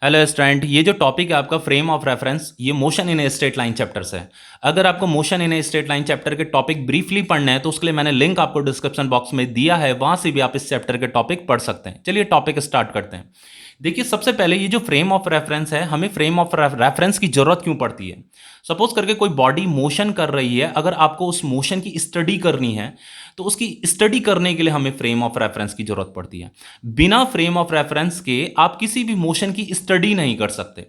Hello student, ये जो topic है आपका फ्रेम ऑफ रेफरेंस, ये motion in a straight line chapter से है। अगर आपको motion in a straight line chapter के टॉपिक ब्रीफली पढ़ने हैं तो उसके लिए मैंने लिंक आपको डिस्क्रिप्शन बॉक्स में दिया है, वहां से भी आप इस चैप्टर के टॉपिक पढ़ सकते हैं। चलिए टॉपिक स्टार्ट करते हैं। देखिए, सबसे पहले ये जो फ्रेम ऑफ रेफरेंस है, हमें फ्रेम ऑफ रेफरेंस की जरूरत क्यों पड़ती है। सपोज करके कोई बॉडी मोशन कर रही है, अगर आपको उस मोशन की स्टडी करनी है तो उसकी स्टडी करने के लिए हमें फ्रेम ऑफ रेफरेंस की जरूरत पड़ती है। बिना फ्रेम ऑफ रेफरेंस के आप किसी भी मोशन की स्टडी नहीं कर सकते।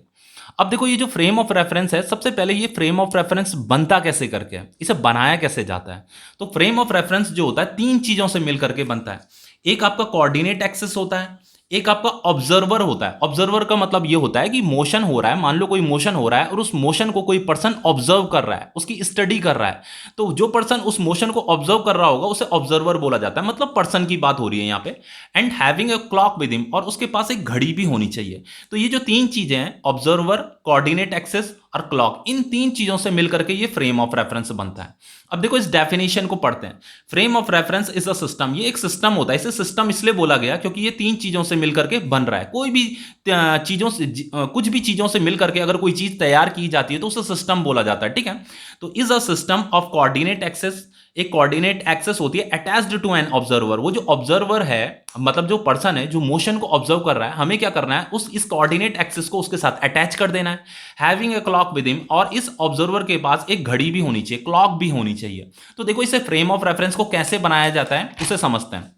अब देखो, ये जो फ्रेम ऑफ रेफरेंस है, सबसे पहले ये फ्रेम ऑफ रेफरेंस बनता कैसे करके है, इसे बनाया कैसे जाता है। तो फ्रेम ऑफ रेफरेंस जो होता है तीन चीजों से मिल करके बनता है। एक आपका कोऑर्डिनेट एक्सिस होता है, एक आपका ऑब्जर्वर होता है। ऑब्जर्वर का मतलब ये होता है कि मोशन हो रहा है, मान लो कोई मोशन हो रहा है और उस मोशन को कोई पर्सन ऑब्जर्व कर रहा है, उसकी स्टडी कर रहा है। तो जो पर्सन उस मोशन को ऑब्जर्व कर रहा होगा उसे ऑब्जर्वर बोला जाता है, मतलब पर्सन की बात हो रही है यहाँ पे। And having a clock with him, और उसके पास एक घड़ी भी होनी चाहिए। तो ये जो तीन चीजें हैं, ऑब्जर्वर, कोऑर्डिनेट एक्सिस और क्लॉक, इन तीन चीजों से मिलकर के ये फ्रेम ऑफ रेफरेंस बनता है। अब देखो, इस डेफिनेशन को पढ़ते हैं। Frame of reference is a system, ये एक सिस्टम होता है। इसे सिस्टम इसलिए बोला गया क्योंकि ये तीन चीजों से मिलकर के बन रहा है। कोई भी चीजों से कुछ भी चीजों से मिलकर के अगर कोई चीज तैयार की जाती है तो उसे सिस्टम बोला जाता है, ठीक है। तो is a system of coordinate axes, एक कोऑर्डिनेट एक्सेस होती है अटैच्ड टू एन ऑब्जर्वर। वो जो ऑब्जर्वर है, मतलब जो पर्सन है जो मोशन को ऑब्जर्व कर रहा है, हमें क्या करना है, उस इस कोऑर्डिनेट एक्सिस को उसके साथ अटैच कर देना है। Having a clock with him, और इस ऑब्जर्वर के पास एक घड़ी भी होनी चाहिए, क्लॉक भी होनी चाहिए। तो देखो, इसे फ्रेम ऑफ रेफरेंस को कैसे बनाया जाता है उसे समझते हैं।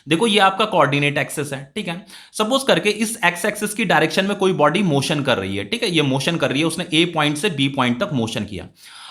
देखो, ये आपका कोऑर्डिनेट एक्सिस है, ठीक है। सपोज करके इस एक्स एक्सिस की डायरेक्शन में कोई बॉडी मोशन कर रही है, ठीक है। ये मोशन कर रही है, उसने ए पॉइंट से बी पॉइंट तक मोशन किया।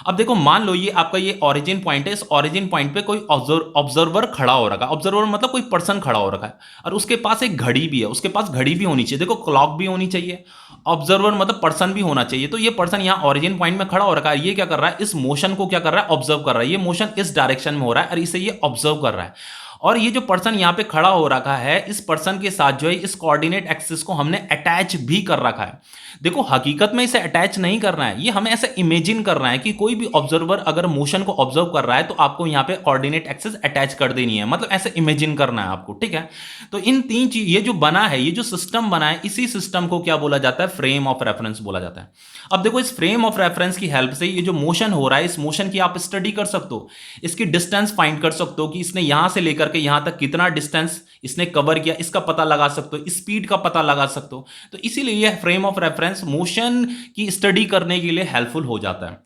अब देखो, मान लो ये आपका ये ओरिजिन पॉइंट है, इस ओरिजिन पॉइंट पे कोई ऑब्जर्वर खड़ा हो रखा है। ऑब्जर्वर मतलब कोई पर्सन खड़ा हो रखा है, और उसके पास एक घड़ी भी है, उसके पास घड़ी भी होनी चाहिए। देखो, क्लॉक भी होनी चाहिए, ऑब्जर्वर मतलब पर्सन भी होना चाहिए। तो ये पर्सन यहाँ ओरिजिन पॉइंट में खड़ा हो रखा है, ये क्या कर रहा है, इस मोशन को क्या कर रहा है, ऑब्जर्व कर रहा है। ये मोशन इस डायरेक्शन में हो रहा है और इसे ये ऑब्जर्व कर रहा है। और ये जो पर्सन यहां पे खड़ा हो रखा है, इस पर्सन के साथ जो है इस कोऑर्डिनेट एक्सिस को हमने अटैच भी कर रखा है। देखो, हकीकत में इसे अटैच नहीं करना है, ये हमें ऐसे इमेजिन करना है कि कोई भी ऑब्जर्वर अगर मोशन को ऑब्जर्व कर रहा है तो आपको यहां पे कोऑर्डिनेट एक्सिस अटैच कर देनी है, मतलब ऐसे इमेजिन करना है आपको, ठीक है। तो इन तीन चीज, ये जो बना है, ये जो सिस्टम बना है, इसी सिस्टम को क्या बोला जाता है, फ्रेम ऑफ रेफरेंस बोला जाता है। अब देखो, इस फ्रेम ऑफ रेफरेंस की हेल्प से ये जो मोशन हो रहा है, इस मोशन की आप स्टडी कर सकते हो, इसकी डिस्टेंस फाइंड कर सकते हो कि इसने यहां से लेकर के यहां तक कितना डिस्टेंस इसने कवर किया, इसका पता लगा सकते हो, स्पीड का पता लगा सकते हो। तो इसीलिए यह फ्रेम ऑफ रेफरेंस मोशन की स्टडी करने के लिए हेल्पफुल हो जाता है।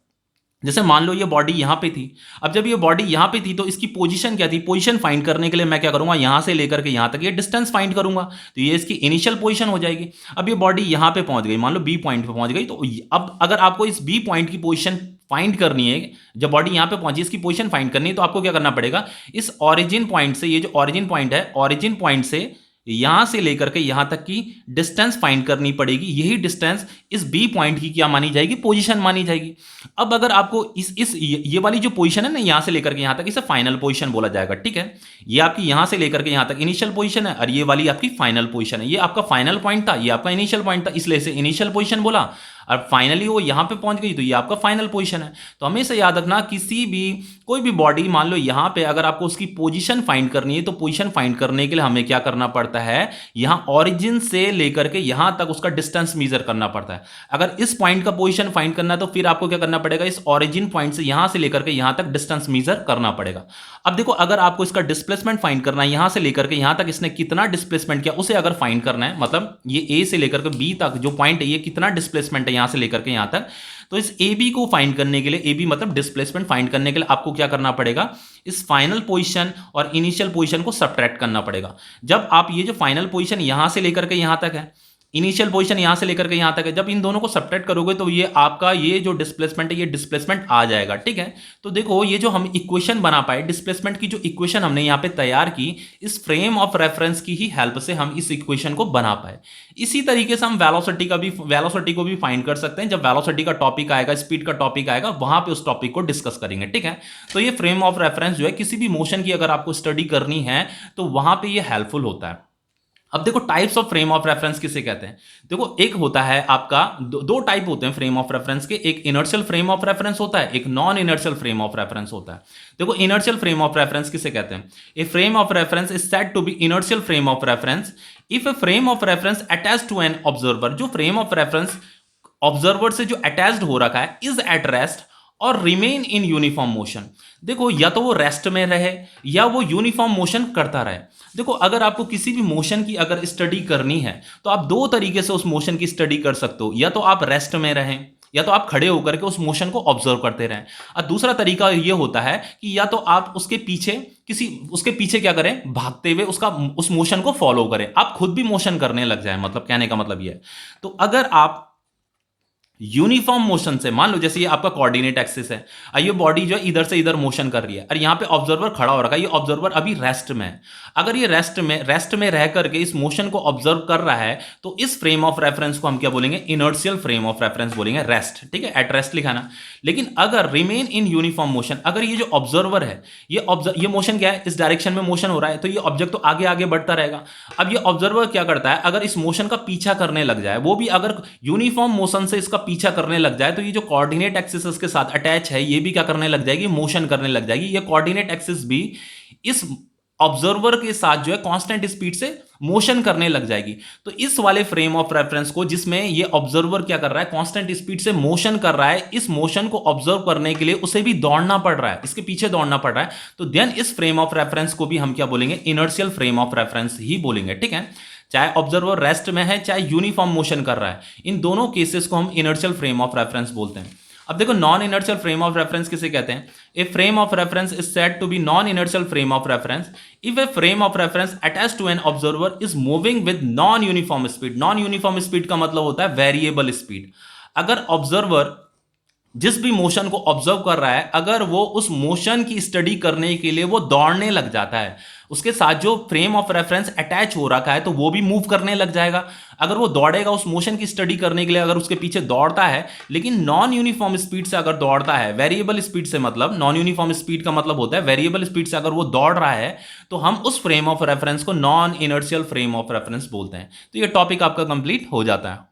जैसे मान लो ये बॉडी यहां पे थी, अब जब ये बॉडी यहां पे थी तो इसकी पोजीशन क्या थी, पोजीशन फाइंड करने के लिए मैं क्या करूंगा, यहां से लेकर के यहां तक ये डिस्टेंस फाइंड करूंगा, तो ये इसकी इनिशियल पोजीशन हो जाएगी। अब ये बॉडी यहां पे पहुंच गई, मान लो बी पॉइंट पे पहुंच गई, तो अब अगर आपको इस बी पॉइंट की पोजीशन फाइंड करनी है, जब बॉडी यहां पे पहुंची इसकी पोजीशन फाइंड करनी है, तो आपको क्या करना पड़ेगा, इस ऑरिजिन पॉइंट से, ये जो ऑरिजिन पॉइंट है, ऑरिजिन पॉइंट से यहां से लेकर के यहां तक की डिस्टेंस फाइंड करनी पड़ेगी। यही डिस्टेंस इस बी पॉइंट की क्या मानी जाएगी, पोजीशन मानी जाएगी। अब अगर आपको इस ये वाली जो पोजीशन है ना, यहां से लेकर के यहां तक, इसे फाइनल पोजीशन बोला जाएगा, ठीक है। ये आपकी यहां से लेकर के यहां तक इनिशियल पोजीशन है, और ये वाली आपकी फाइनल पोजीशन है। ये आपका फाइनल पॉइंट था, ये आपका इनिशियल पॉइंट था, इसलिए इसे इनिशियल पोजीशन बोला, और फाइनली वो यहां पे पहुंच गई तो ये आपका फाइनल पोजीशन है। तो हमेशा याद रखना, किसी भी कोई भी बॉडी, मान लो यहां पे अगर आपको उसकी पोजीशन फाइंड करनी है, तो पोजीशन फाइंड करने के लिए हमें क्या करना पड़ता है, यहां ऑरिजिन से लेकर के यहां तक उसका डिस्टेंस मेजर करना पड़ता है। अगर इस पॉइंट का पोजीशन फाइंड करना है तो फिर आपको क्या करना पड़ेगा, इस ऑरिजिन पॉइंट से यहां से लेकर के यहां तक डिस्टेंस मेजर करना पड़ेगा। अब देखो, अगर आपको इसका डिस्प्लेसमेंट फाइंड करना है, यहां से लेकर के यहां तक इसने कितना डिस्प्लेसमेंट किया उसे अगर फाइंड करना है, मतलब ये ए से लेकर के बी तक जो पॉइंट है, ये कितना डिस्प्लेसमेंट है यहां से लेकर के यहां तक, तो इस ए बी को फाइंड करने के लिए, ए बी मतलब डिस्प्लेसमेंट फाइंड करने के लिए आपको क्या करना पड़ेगा, इस फाइनल पोजीशन और इनिशियल पोजीशन को सब्ट्रैक्ट करना पड़ेगा। जब आप ये जो फाइनल पोजीशन यहां से लेकर के यहां तक है, इनिशियल पोजीशन यहां से लेकर के यहां तक है, जब इन दोनों को सब्ट्रैक्ट करोगे तो ये आपका ये जो डिस्प्लेसमेंट है, ये डिस्प्लेसमेंट आ जाएगा, ठीक है। तो देखो, ये जो हम इक्वेशन बना पाए, डिस्प्लेसमेंट की जो इक्वेशन हमने यहां पे तैयार की, इस फ्रेम ऑफ रेफरेंस की ही हेल्प से हम इस इक्वेशन को बना पाए। इसी तरीके से हम वेलोसिटी को भी फाइंड कर सकते हैं। जब वेलोसिटी का टॉपिक आएगा, स्पीड का टॉपिक आएगा, वहां पे उस टॉपिक को डिस्कस करेंगे, ठीक है। तो ये फ्रेम ऑफ रेफरेंस जो है, किसी भी मोशन की अगर आपको स्टडी करनी है तो वहां पे ये हेल्पफुल होता है। अब देखो, types of frame of reference किसे कहते हैं। देखो, एक होता है आपका, दो टाइप होते हैं फ्रेम ऑफ रेफरेंस के, एक इनर्शियल फ्रेम ऑफ रेफरेंस होता है, एक non inertial frame of reference होता है। देखो, इनर्शियल फ्रेम ऑफ रेफरेंस किसे कहते हैं, a frame of reference is said to be inertial frame of reference if a frame of reference attach to an observer, जो फ्रेम ऑफ रेफरेंस ऑब्जर्वर से जो attached हो रखा है, इज एट रेस्ट और रिमेन इन यूनिफॉर्म मोशन। देखो या तो वो रेस्ट में रहे या वो यूनिफॉर्म मोशन करता रहे। देखो अगर आपको किसी भी मोशन की अगर स्टडी करनी है तो आप दो तरीके से उस मोशन की स्टडी कर सकते हो, या तो आप रेस्ट में रहें या तो आप खड़े होकर के उस मोशन को ऑब्जर्व करते रहें। और दूसरा तरीका ये होता है कि या तो आप उसके पीछे क्या करें, भागते हुए उस मोशन को फॉलो करें, आप खुद भी मोशन करने लग जाए। मतलब कहने का मतलब ये है। तो अगर आप यूनिफॉर्म मोशन से, मान लो जैसे ये आपका कोऑर्डिनेट एक्सिस है, ये बॉडी जो है इधर से इधर मोशन कर रही है और यहां पे ऑब्जर्वर खड़ा हो रखा है, ये ऑब्जर्वर अभी रेस्ट में है। अगर ये रेस्ट में रह करके इस मोशन को ऑब्जर्व कर रहा है तो इस फ्रेम ऑफ रेफरेंस को हम क्या बोलेंगे, इनर्शियल फ्रेम ऑफ रेफरेंस बोलेंगे, रेस्ट। ठीक है, एट रेस्ट लिखा ना। लेकिन अगर रिमेन इन यूनिफॉर्म मोशन, अगर ये जो ऑब्जर्वर है ये मोशन क्या है, इस डायरेक्शन में मोशन हो रहा है, तो ये ऑब्जेक्ट तो आगे आगे बढ़ता रहेगा। अब ये ऑब्जर्वर क्या करता है, अगर इस मोशन का पीछा करने लग जाए, वो भी अगर यूनिफॉर्म मोशन से इसका पीछा करने लग जाए, तो ये जो कोऑर्डिनेट एक्सिस के साथ अटैच है, ये भी क्या करने लग जाएगी, मोशन करने लग जाएगी। ये कोऑर्डिनेट एक्सिस भी इस ऑब्जर्वर के साथ जो है कांस्टेंट स्पीड से मोशन करने लग जाएगी। तो इस वाले फ्रेम ऑफ रेफरेंस को, जिसमें ये ऑब्जर्वर क्या कर रहा है, कांस्टेंट स्पीड से मोशन कर रहा है, इस मोशन को ऑब्जर्व करने के लिए उसे भी दौड़ना पड़ रहा है, इसके पीछे दौड़ना पड़ रहा है, तो देन इस फ्रेम ऑफ रेफरेंस को भी हम क्या बोलेंगे, इनर्शियल फ्रेम ऑफ रेफरेंस ही बोलेंगे। ठीक है, चाहे ऑब्जर्वर रेस्ट में है चाहे यूनिफॉर्म मोशन कर रहा है, इन दोनों केसेस को हम इनर्शियल फ्रेम ऑफ रेफरेंस बोलते हैं। अब देखो non inertial frame of reference किसे कहते हैं। A frame of reference is said to be non inertial frame of reference if a frame of reference attached to an observer is moving with non uniform speed. Non uniform speed का मतलब होता है variable speed. अगर observer जिस भी motion को observe कर रहा है, अगर वो उस मोशन की स्टडी करने के लिए वो दौड़ने लग जाता है, उसके साथ जो फ्रेम ऑफ रेफरेंस अटैच हो रखा है तो वो भी मूव करने लग जाएगा। अगर वो दौड़ेगा उस मोशन की स्टडी करने के लिए, अगर उसके पीछे दौड़ता है, लेकिन नॉन यूनिफॉर्म स्पीड से अगर दौड़ता है, वेरिएबल स्पीड से, मतलब नॉन यूनिफॉर्म स्पीड का मतलब होता है वेरिएबल स्पीड से अगर वो दौड़ रहा है, तो हम उस फ्रेम ऑफ रेफरेंस को non inertial frame of reference बोलते हैं। तो ये टॉपिक आपका कंप्लीट हो जाता है।